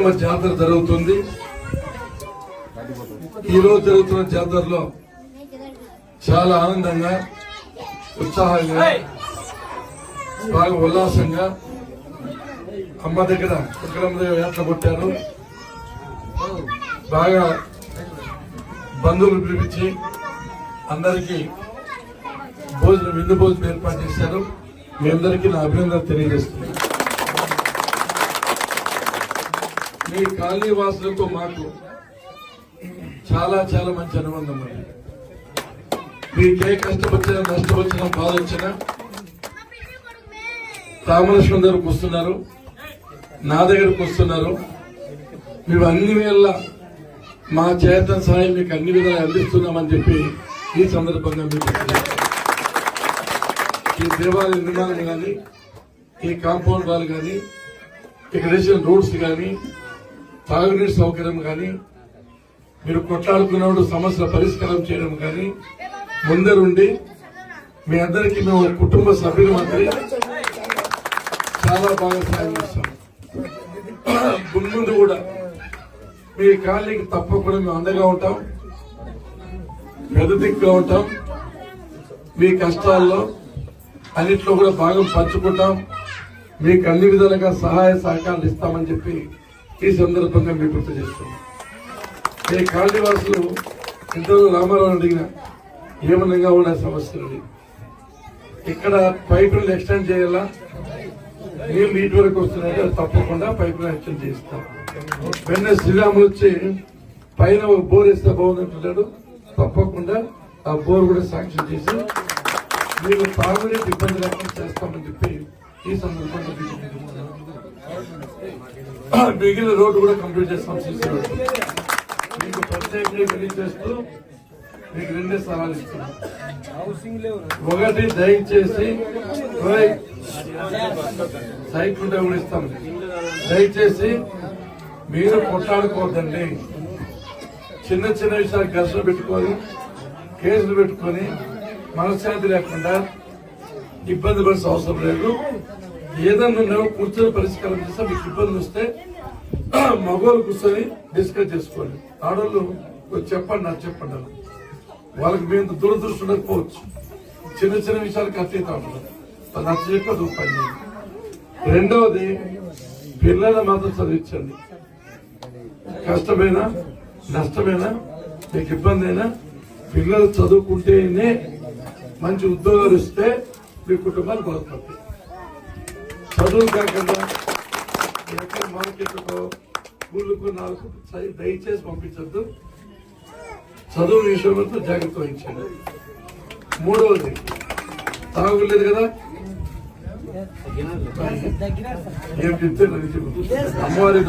బతుకమ్మ జాతర జరుగుతుంది. ఈ రోజు జరుగుతున్న జాతరలో చాలా ఆనందంగా, ఉత్సాహంగా, బాగా ఉల్లాసంగా అమ్మ దగ్గర యాత్ర కొట్టారు. బాగా బంధువులు పిలిపించి అందరికీ విందు భోజనం ఏర్పాటు చేశారు. మీ అందరికీ నా అభినందన తెలియజేస్తున్నాను. మీ కాలనీ వాసులతో మాకు చాలా చాలా మంచి అనుబంధం ఉంది. మీకే కష్టం వచ్చినా, నష్టం వచ్చినా, బాధ వచ్చినా రామలక్ష్మణ దగ్గరకు వస్తున్నారు, నా దగ్గరకు వస్తున్నారు. మేము అన్ని వేళ మా చేతన సహాయం మీకు అన్ని విధాలు అందిస్తున్నామని చెప్పి ఈ సందర్భంగా మీకు ఈ దేవాలయ నిర్మాణం కానీ, ఈ కాంపౌండ్ వాల్ కానీ, ఇక్కడ వేసిన రోడ్స్ కానీ, తాగునీటి సౌకర్యం కానీ, మీరు కొట్లాడుకున్నప్పుడు సమస్యల పరిష్కారం చేయడం కానీ ముందరుండి మీ అందరికీ మేము కుటుంబ సభ్యులు మాత్రమే చాలా బాగా సాయం చేస్తాం. ముందు కూడా మీ కాలనీకి తప్పకుండా మేము అండగా ఉంటాం, పెద్దదిక్కుగా ఉంటాం. మీ కష్టాల్లో అన్నిట్లో కూడా భాగం పంచుకుంటాం. మీకు అన్ని విధాలుగా సహాయ సహకారాలు ఇస్తామని చెప్పి ఈ సందర్భంగా మీకు గుర్తు చేస్తున్నాం. ఈ కాలనీ వాసులు ఇంతలో రామారావు అడిగిన ఏమనగా ఉన్న సమస్యలు ఇక్కడ పైపులు ఎక్స్టెండ్ చేయాలా, నీళ్ళు నీటి వరకు వస్తున్నాయంటే తప్పకుండా పైపులు ఎక్స్టెండ్ చేస్తాం. వెన్న శ్రీరాములు వచ్చి పైన ఒక బోర్ వేస్తే బాగుందంటున్నాడు. తప్పకుండా ఆ బోర్ కూడా శాంక్షన్ చేసి మీరు తాగునీటి ఇబ్బంది లేకుండా చేస్తామని చెప్పి ఈ సందర్భంగా మిగిలిన రోడ్డు కూడా కంప్లీట్ చేస్తాం. సీసీ రోడ్డు మీకు ప్రత్యేకంగా తెలియజేస్తూ మీకు రెండే సలహాలు ఇస్తున్నాం. ఒకటి, దయచేసి సైట్ ఉంటే కూడా ఇస్తాం. దయచేసి మీరు కొట్లాడుకోవద్దండి. చిన్న చిన్న విషయాలు ఘర్షణ పెట్టుకొని, కేసులు పెట్టుకొని మనశ్శాంతి లేకుండా ఇబ్బంది పడాల్సిన అవసరం లేదు. ఏదన్నా కూర్చొని పరిష్కారం చేస్తే మీకు ఇబ్బందులు వస్తే మగవాళ్ళు కూర్చొని డిస్కస్ చేసుకోండి. ఆడవాళ్ళు చెప్పండి, నాకు చెప్పండి. వాళ్ళకి మేము దురదృష్టి ఉండకపోవచ్చు, చిన్న చిన్న విషయాలకు అతీతం ఉంటుంది. అది నచ్చ చెప్పదు పని. రెండవది, పిల్లల మాత్రం చదివించండి. కష్టమైనా నష్టమైనా మీకు ఇబ్బంది అయినా పిల్లలు చదువుకుంటేనే మంచి ఉద్యోగాలు ఇస్తే మీ కుటుంబాలు బాగుపడతాయి. చదువు కాకుండా ఎక్కడ మార్కెట్కో స్కూళ్ళకు నాకు దయచేసి పంపించద్దు. చదువు విషయంలో జాగ్రత్త వహించండి. మూడవది, తాగులేదు కదా, ఏం చెప్తే అమ్మవారి